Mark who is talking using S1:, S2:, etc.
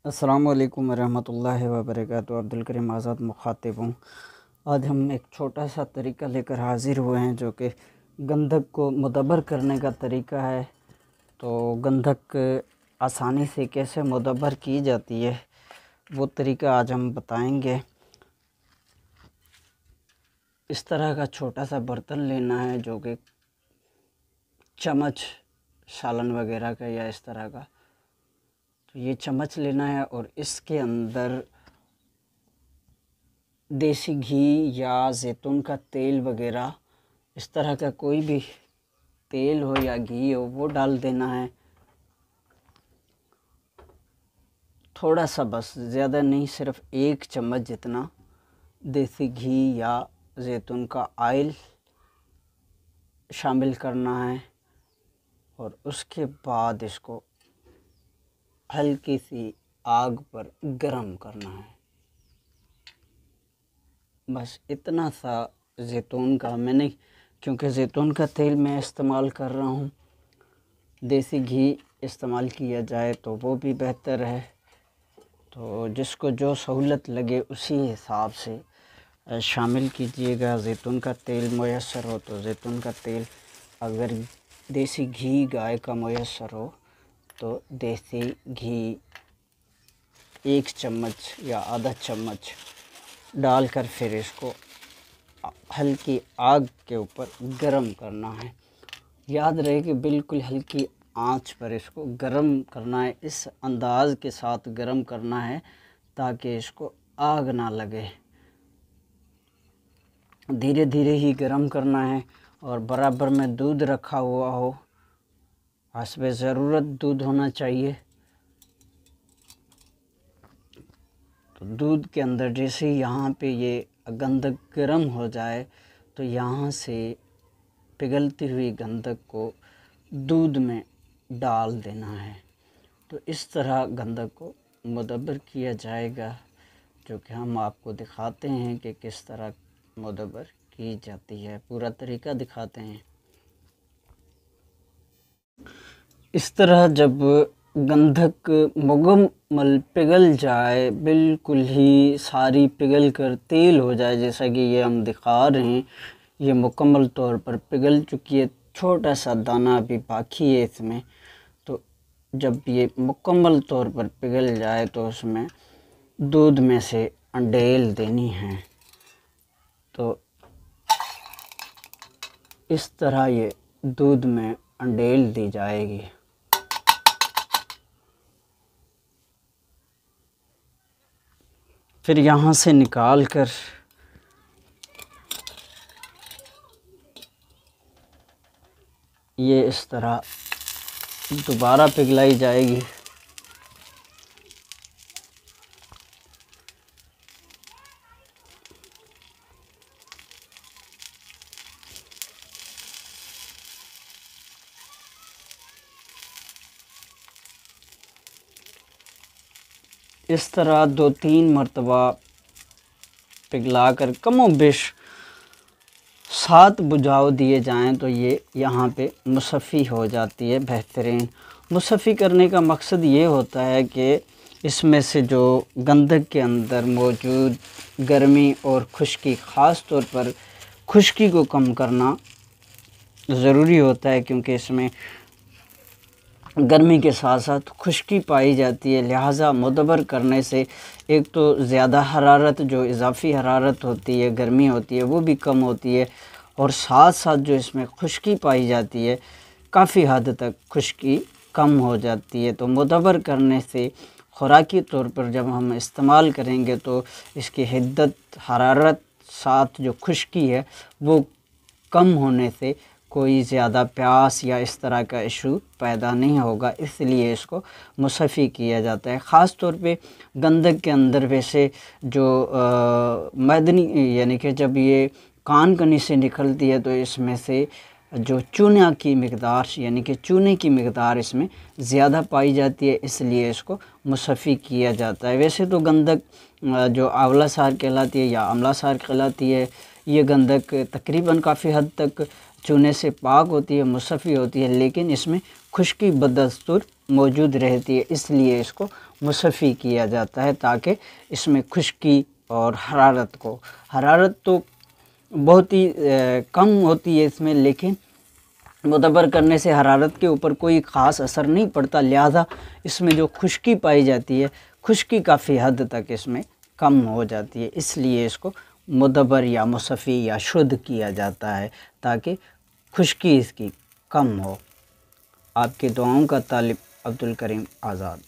S1: अस्सलामु अलैकुम वरहमतुल्लाहि वबरकातुहू। अब्दुल करीम आज़ाद मुखातिब हूँ। आज हम एक छोटा सा तरीका लेकर हाज़िर हुए हैं जो कि गंधक को मुदब्बर करने का तरीका है। तो गंधक आसानी से कैसे मुदब्बर की जाती है वो तरीका आज हम बताएंगे। इस तरह का छोटा सा बर्तन लेना है जो कि चम्मच सालन वगैरह का या इस तरह का, तो ये चम्मच लेना है और इसके अंदर देसी घी या ज़ैतून का तेल वगैरह इस तरह का कोई भी तेल हो या घी हो वो डाल देना है। थोड़ा सा, बस ज़्यादा नहीं, सिर्फ 1 चम्मच जितना देसी घी या ज़ैतून का ऑयल शामिल करना है और उसके बाद इसको हल्की सी आग पर गरम करना है। बस इतना सा ज़ैतून का, मैंने क्योंकि ज़ैतून का तेल मैं इस्तेमाल कर रहा हूँ, देसी घी इस्तेमाल किया जाए तो वो भी बेहतर है। तो जिसको जो सहूलत लगे उसी हिसाब से शामिल कीजिएगा। ज़ैतून का तेल मुयस्सर हो तो ज़ैतून का तेल, अगर देसी घी गाय का मुयस्सर हो तो देसी घी 1 चम्मच या आधा चम्मच डालकर फिर इसको हल्की आग के ऊपर गरम करना है। याद रहे कि बिल्कुल हल्की आंच पर इसको गरम करना है, इस अंदाज़ के साथ गरम करना है ताकि इसको आग ना लगे। धीरे धीरे ही गरम करना है और बराबर में दूध रखा हुआ हो, हस्बे ज़रूरत दूध होना चाहिए। तो दूध के अंदर जैसे ही यहाँ पे ये गंधक गर्म हो जाए तो यहाँ से पिघलती हुई गंधक को दूध में डाल देना है। तो इस तरह गंधक को मुदब्बर किया जाएगा, जो कि हम आपको दिखाते हैं कि किस तरह मुदब्बर की जाती है। पूरा तरीका दिखाते हैं। इस तरह जब गंधक मुकम्मल पिघल जाए, बिल्कुल ही सारी पिघल कर तेल हो जाए, जैसा कि ये हम दिखा रहे हैं, ये मुकम्मल तौर पर पिघल चुकी है। छोटा सा दाना अभी बाकी है इसमें। तो जब ये मुकम्मल तौर पर पिघल जाए तो उसमें दूध में से अंडेल देनी है। तो इस तरह ये दूध में अंडेल दी जाएगी। फिर यहाँ से निकाल कर ये इस तरह दोबारा पिघलाई जाएगी। इस तरह 2-3 मरतबा पिघला कर कमोबेश 7 बुझाव दिए जाएं तो ये यहाँ पे मुसफ़ी हो जाती है बेहतरीन। मुसफ़ी करने का मकसद ये होता है कि इसमें से जो गंधक के अंदर मौजूद गर्मी और खुश्की, ख़ास तौर पर खुश्की को कम करना ज़रूरी होता है, क्योंकि इसमें गर्मी के साथ साथ खुश्की पाई जाती है। लिहाजा मुदब्बर करने से एक तो ज़्यादा हरारत, जो इजाफ़ी हरारत होती है, गर्मी होती है, वो भी कम होती है, और साथ साथ जो इसमें खुश्की पाई जाती है, काफ़ी हद तक खुश्की कम हो जाती है। तो मुदब्बर करने से खुराकी तौर पर जब हम इस्तेमाल करेंगे तो इसकी हिद्दत, हरारत, साथ जो खुश्की है वो कम होने से कोई ज़्यादा प्यास या इस तरह का इशू पैदा नहीं होगा, इसलिए इसको मुसफ़ी किया जाता है। ख़ास तौर पे गंधक के अंदर वैसे जो मैदनी, यानी कि जब ये कान कनी से निकलती है तो इसमें से जो चूना की मिक़दार, यानी कि चूने की मिक़दार इसमें ज़्यादा पाई जाती है, इसलिए इसको मुसफ़ी किया जाता है। वैसे तो गंधक जो आंवला सार कहलाती है या अमला सार कहलाती है, ये गंधक तकरीबन काफ़ी हद तक चूने से पाक होती है, मुसफ़ी होती है, लेकिन इसमें खुश्की बदस्तूर मौजूद रहती है, इसलिए इसको मुसफ़ी किया जाता है ताकि इसमें खुश्की और हरारत तो बहुत ही कम होती है इसमें, लेकिन मुदब्बर करने से हरारत के ऊपर कोई ख़ास असर नहीं पड़ता। लिहाजा इसमें जो खुश्की पाई जाती है, खुश्की काफ़ी हद तक इसमें कम हो जाती है, इसलिए इसको मुदब्बर या मुसफ़ी या शुद्ध किया जाता है ताकि खुश्की इसकी कम हो। आपकी दुआओं का तालिब, अब्दुल करीम आज़ाद।